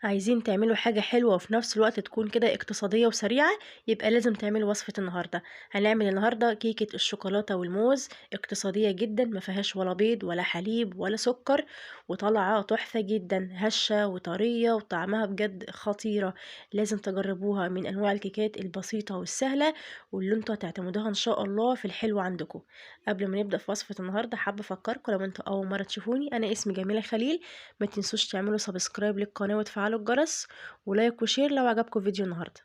عايزين تعملوا حاجة حلوة وفي نفس الوقت تكون كده اقتصادية وسريعة، يبقى لازم تعملوا وصفة النهاردة. هنعمل النهاردة كيكة الشوكولاتة والموز، اقتصادية جدا، ما فيهاش ولا بيض ولا حليب ولا سكر، وطالعة تحفة جدا، هشة وطرية وطعمها بجد خطيرة. لازم تجربوها، من انواع الكيكات البسيطة والسهلة واللي انتوا هتعتمدوها ان شاء الله في الحلو عندكم. قبل ما نبدأ في وصفة النهاردة، حابة افكركم لو انتوا اول مرة تشوفوني، انا اسمي جميلة خليل. ما تنسوش تعملوا سبسكرايب للقناة وتفعلوا الجرس، ولايك وشير لو عجبكم فيديو النهاردة.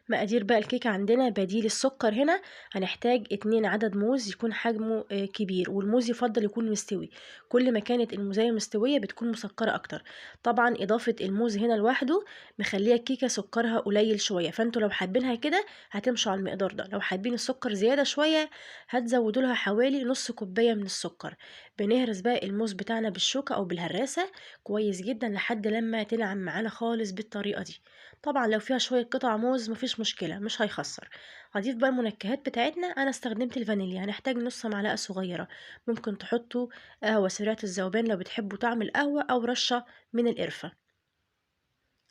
مقادير بقى الكيكة عندنا: بديل السكر هنا هنحتاج 2 عدد موز يكون حجمه كبير، والموز يفضل يكون مستوي. كل ما كانت الموزاية مستوية بتكون مسكرة اكتر. طبعا اضافة الموز هنا لوحده مخليه الكيكة سكرها قليل شوية، فانتوا لو حابينها كده هتمشوا على المقدار ده. لو حابين السكر زيادة شوية هتزودوا لها حوالي نص كوباية من السكر. بنهرس بقى الموز بتاعنا بالشوكة او بالهراسة كويس جدا لحد لما تنعم معانا خالص بالطريقة دي. طبعا لو فيها شوية قطع موز مفيش مشكلة، مش هيخسر. هضيف بقى المنكهات بتاعتنا. انا استخدمت الفانيليا، هنحتاج نص معلقة صغيرة. ممكن تحطوا قهوة سريعة الذوبان لو بتحبوا طعم القهوة، او رشة من القرفة.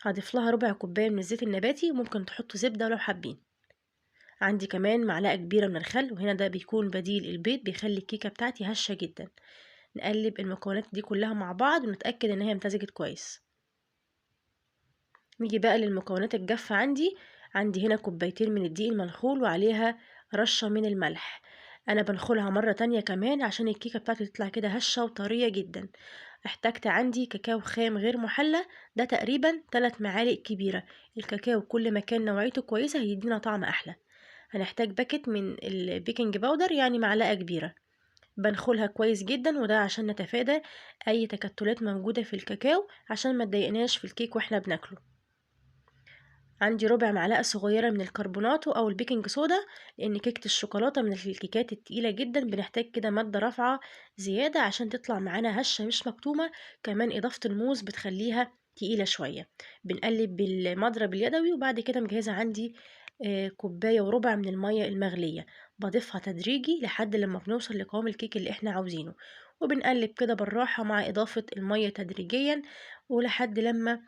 هضيف لها ربع كوباية من الزيت النباتي، وممكن تحطوا زبدة لو حابين. عندي كمان معلقة كبيرة من الخل، وهنا ده بيكون بديل البيض، بيخلي الكيكة بتاعتي هشة جدا. نقلب المكونات دي كلها مع بعض ونتأكد ان هي امتزجت كويس. نيجي بقى للمكونات الجافة. عندي هنا كوبايتين من الدقيق المنخول وعليها رشة من الملح. انا بنخلها مرة تانية كمان عشان الكيكة بتاعتي تطلع كده هشة وطرية جدا. احتجت عندي كاكاو خام غير محلى، ده تقريبا 3 معالق كبيرة. الكاكاو كل ما كان نوعيته كويسة هيدينا طعم احلى. هنحتاج باكت من البيكنج باودر، يعني معلقة كبيرة. بنخلها كويس جدا، وده عشان نتفادى اي تكتلات موجودة في الكاكاو عشان ما تضايقناش في الكيك واحنا بناكله. عندي ربع معلقة صغيرة من الكربوناتو أو البيكنج صودا، لأن كيكة الشوكولاتة من الكيكات التقيلة جدا، بنحتاج كده مادة رافعة زيادة عشان تطلع معانا هشة مش مكتومة. كمان إضافة الموز بتخليها تقيلة شوية. بنقلب بالمضرب اليدوي، وبعد كده مجهزة عندي كوباية وربع من المية المغلية. بضيفها تدريجي لحد لما بنوصل لقوام الكيك اللي احنا عاوزينه، وبنقلب كده بالراحة مع إضافة المية تدريجيا، ولحد لما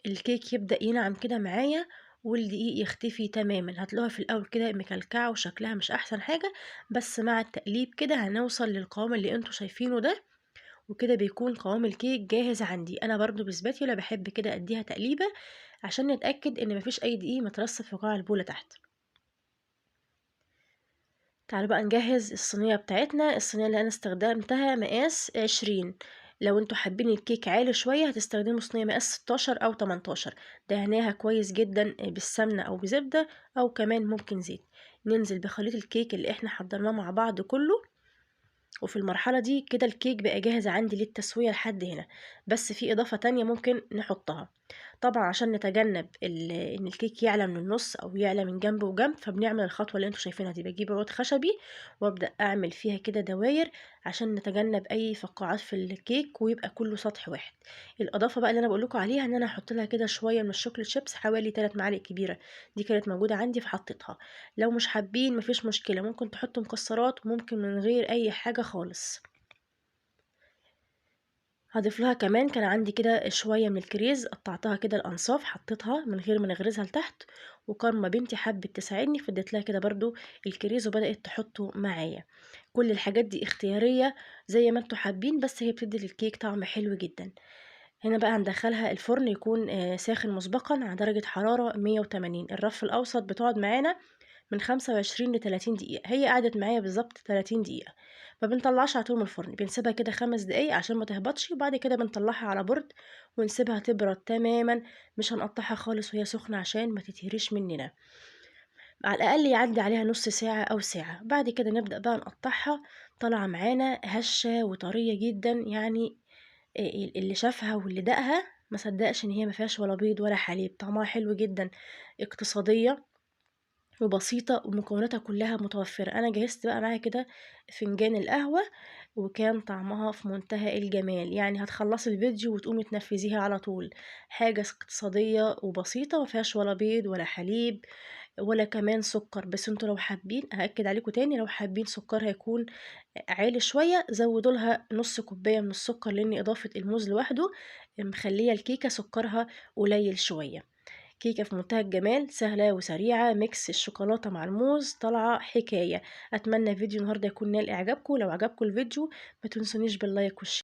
الكيك يبدأ ينعم كده معايا والدقيق يختفي تماما. هتلاقوها في الأول كده مكلكعة وشكلها مش أحسن حاجة، بس مع التقليب كده هنوصل للقوام اللي انتوا شايفينه ده، وكده بيكون قوام الكيك جاهز عندي. أنا برضو بسباتيولا بحب كده أديها تقليبة عشان نتأكد إن مفيش أي دقيق مترسب في قاع البولة تحت. تعالوا بقى نجهز الصينية بتاعتنا. الصينية اللي أنا استخدمتها مقاس 20. لو انتوا حابين الكيك عالي شوية هتستخدموا صينية مقاس 16 أو 18. دهناها كويس جدا بالسمنة أو بزبدة، أو كمان ممكن زيت. ننزل بخليط الكيك اللي احنا حضرناه مع بعض كله، وفي المرحلة دي كده الكيك بقى جاهز عندي للتسوية لحد هنا. بس في إضافة تانية ممكن نحطها. طبعا عشان نتجنب ان الكيك يعلى من النص او يعلى من جنب وجنب، فبنعمل الخطوة اللي انتوا شايفينها دي. بجيب عود خشبي وابدأ اعمل فيها كده دواير عشان نتجنب اي فقاعات في الكيك ويبقى كله سطح واحد. الاضافة بقى اللي انا بقولكوا عليها ان انا احط لها كده شوية من الشوكليت شيبس، حوالي 3 معالق كبيرة. دي كانت موجودة عندي فحطيتها. لو مش حابين مفيش مشكلة، ممكن تحطوا مكسرات، ممكن من غير اي حاجة خالص. هضيف لها كمان، كان عندي كده شوية من الكريز، قطعتها كده الأنصاف حطيتها من غير ما نغرزها لتحت. وكارما بنتي حبت تساعدني فاديت لها كده برضو الكريز وبدأت تحطه معايا. كل الحاجات دي اختيارية زي ما انتوا حابين، بس هي بتدي للكيك طعم حلو جدا. هنا بقى هندخلها الفرن يكون ساخن مسبقا على درجة حرارة 180. الرف الأوسط بتقعد معانا من 25 ل 30 دقيقة. هي قعدت معايا بالظبط 30 دقيقة. ما بنطلعش على طول من الفرن، بنسيبها كده 5 دقايق عشان ما تهبطش، وبعد كده بنطلعها على برد ونسيبها تبرد تماما. مش هنقطعها خالص وهي سخنة عشان ما تتهريش مننا. على الأقل يعدي عليها نص ساعة أو ساعة. بعد كده نبدأ بقى نقطعها. طالعة معانا هشة وطرية جدا، يعني اللي شافها واللي دقها ما صدقش ان هي ما فيهاش ولا بيض ولا حليب. طعمها حلو جدا، اقتصادية وبسيطة، ومكوناتها كلها متوفرة. أنا جهزت بقى معايا كده فنجان القهوة، وكان طعمها في منتهى الجمال. يعني هتخلصي الفيديو وتقومي تنفذيها على طول. حاجة اقتصادية وبسيطة، مفيهاش ولا بيض ولا حليب. ولا كمان سكر، بس انتوا لو حابين هأكد عليكم تاني، لو حابين سكرها يكون عالي شوية زودوا لها نص كوباية من السكر، لأن إضافة الموز لوحده مخلية الكيكة سكرها قليل شوية. كيكة في منتهى الجمال، سهلة وسريعة، ميكس الشوكولاتة مع الموز طالعة حكاية. أتمنى فيديو النهاردة يكون نال إعجابكم. لو عجبكم الفيديو ما تنسونيش باللايك والشير.